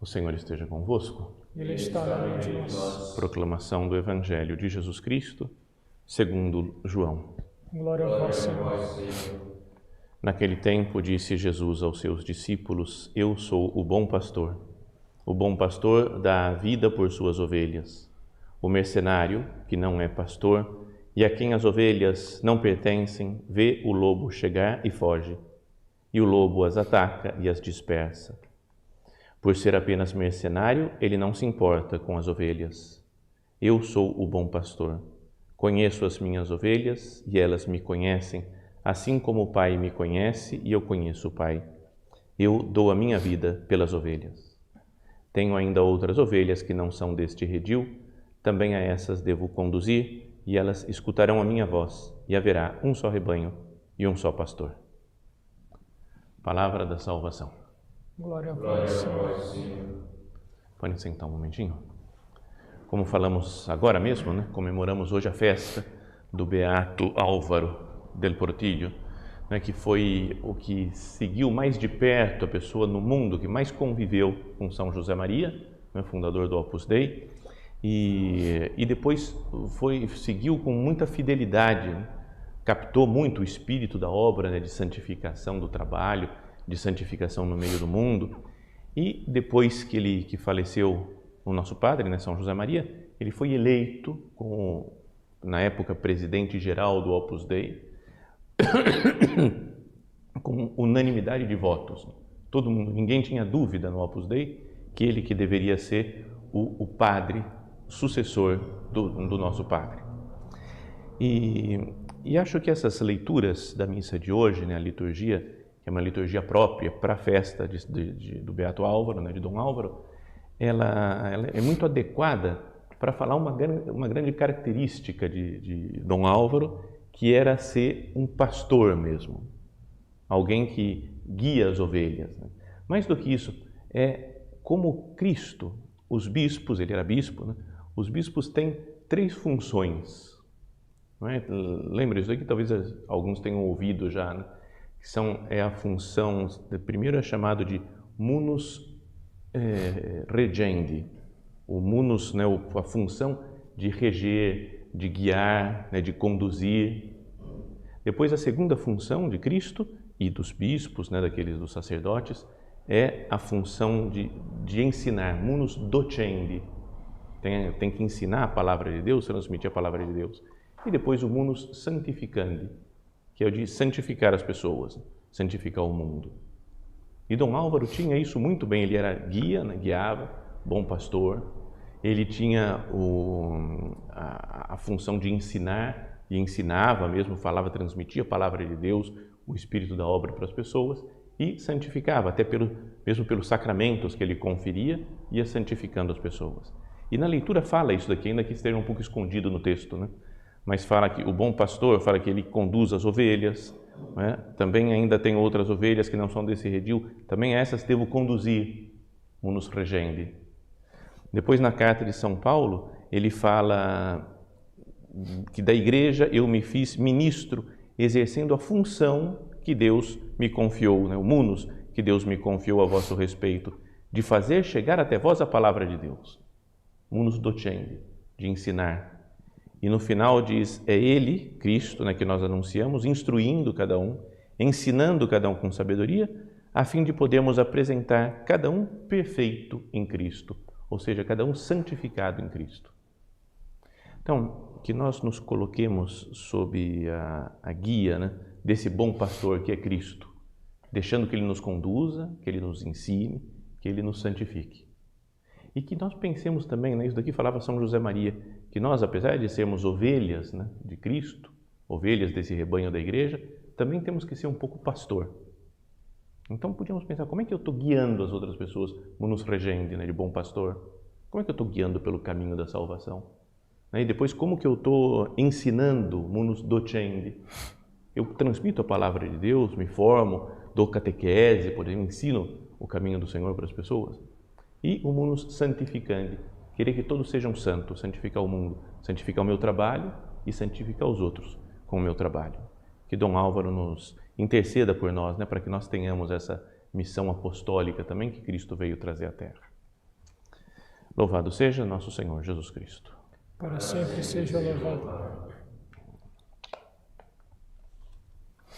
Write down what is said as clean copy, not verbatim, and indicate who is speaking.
Speaker 1: O Senhor esteja convosco.
Speaker 2: Ele está no meio de nós.
Speaker 1: Proclamação do Evangelho de Jesus Cristo, segundo João.
Speaker 2: Glória a vós, Senhor.
Speaker 1: Naquele tempo disse Jesus aos seus discípulos: Eu sou o bom pastor. O bom pastor dá a vida por suas ovelhas. O mercenário, que não é pastor, e a quem as ovelhas não pertencem, vê o lobo chegar e foge. E o lobo as ataca e as dispersa. Por ser apenas mercenário, ele não se importa com as ovelhas. Eu sou o bom pastor. Conheço as minhas ovelhas e elas me conhecem, assim como o Pai me conhece e eu conheço o Pai. Eu dou a minha vida pelas ovelhas. Tenho ainda outras ovelhas que não são deste redil, também a essas devo conduzir e elas escutarão a minha voz e haverá um só rebanho e um só pastor. Palavra da salvação.
Speaker 2: Glória a vós, Senhor.
Speaker 1: Podem sentar um momentinho. Como falamos agora mesmo, comemoramos hoje a festa do Beato Álvaro del Portillo, que foi o que seguiu mais de perto a pessoa no mundo que mais conviveu com São José Maria, fundador do Opus Dei, e depois seguiu com muita fidelidade, captou muito o espírito da obra, de santificação do trabalho, de santificação no meio do mundo. E depois que faleceu o nosso padre, São José Maria, ele foi eleito como, na época, presidente-geral do Opus Dei, com unanimidade de votos. Todo mundo, ninguém tinha dúvida no Opus Dei que ele que deveria ser o padre sucessor do nosso padre. E acho que essas leituras da missa de hoje, a liturgia, que é uma liturgia própria para a festa do Beato Álvaro, de Dom Álvaro, ela é muito adequada para falar uma grande característica de Dom Álvaro, que era ser um pastor mesmo, alguém que guia as ovelhas. Mais do que isso, é como Cristo, os bispos, ele era bispo, os bispos têm 3 funções. Lembra isso aqui? Talvez alguns tenham ouvido já, é a função, primeiro é chamado de munus regendi, o munus, a função de reger, de guiar, de conduzir. Depois a segunda função de Cristo e dos bispos, dos sacerdotes, é a função de ensinar, munus docendi, tem que ensinar a palavra de Deus, transmitir a palavra de Deus. E depois o munus sanctificandi, que é o de santificar as pessoas, santificar o mundo. E Dom Álvaro tinha isso muito bem, ele era guia, guiava, bom pastor, ele tinha a função de ensinar, e ensinava mesmo, falava, transmitia a palavra de Deus, o espírito da obra para as pessoas, e santificava, até mesmo pelos sacramentos que ele conferia, ia santificando as pessoas. E na leitura fala isso daqui, ainda que esteja um pouco escondido no texto, mas fala que o bom pastor, fala que ele conduz as ovelhas, também ainda tem outras ovelhas que não são desse redil, também essas devo conduzir, munus regendi. Depois na carta de São Paulo, ele fala que da igreja eu me fiz ministro, exercendo a função que Deus me confiou, o munus que Deus me confiou a vosso respeito, de fazer chegar até vós a palavra de Deus. Munus docendi, de ensinar. E no final diz, é Ele, Cristo, que nós anunciamos, instruindo cada um, ensinando cada um com sabedoria, a fim de podermos apresentar cada um perfeito em Cristo, ou seja, cada um santificado em Cristo. Então, que nós nos coloquemos sob a guia desse bom pastor que é Cristo, deixando que Ele nos conduza, que Ele nos ensine, que Ele nos santifique. E que nós pensemos também, isso daqui falava São José Maria, que nós, apesar de sermos ovelhas de Cristo, ovelhas desse rebanho da igreja, também temos que ser um pouco pastor. Então podíamos pensar, como é que eu estou guiando as outras pessoas, munus regendi, de bom pastor? Como é que eu estou guiando pelo caminho da salvação? E depois, como que eu estou ensinando, munus docendi? Eu transmito a palavra de Deus, me formo, dou catequese, ensino o caminho do Senhor para as pessoas. E o munus santificandi, querer que todos sejam santos, santificar o mundo, santificar o meu trabalho e santificar os outros com o meu trabalho. Que Dom Álvaro nos interceda por nós, para que nós tenhamos essa missão apostólica também que Cristo veio trazer à Terra. Louvado seja nosso Senhor Jesus Cristo.
Speaker 2: Para sempre seja louvado.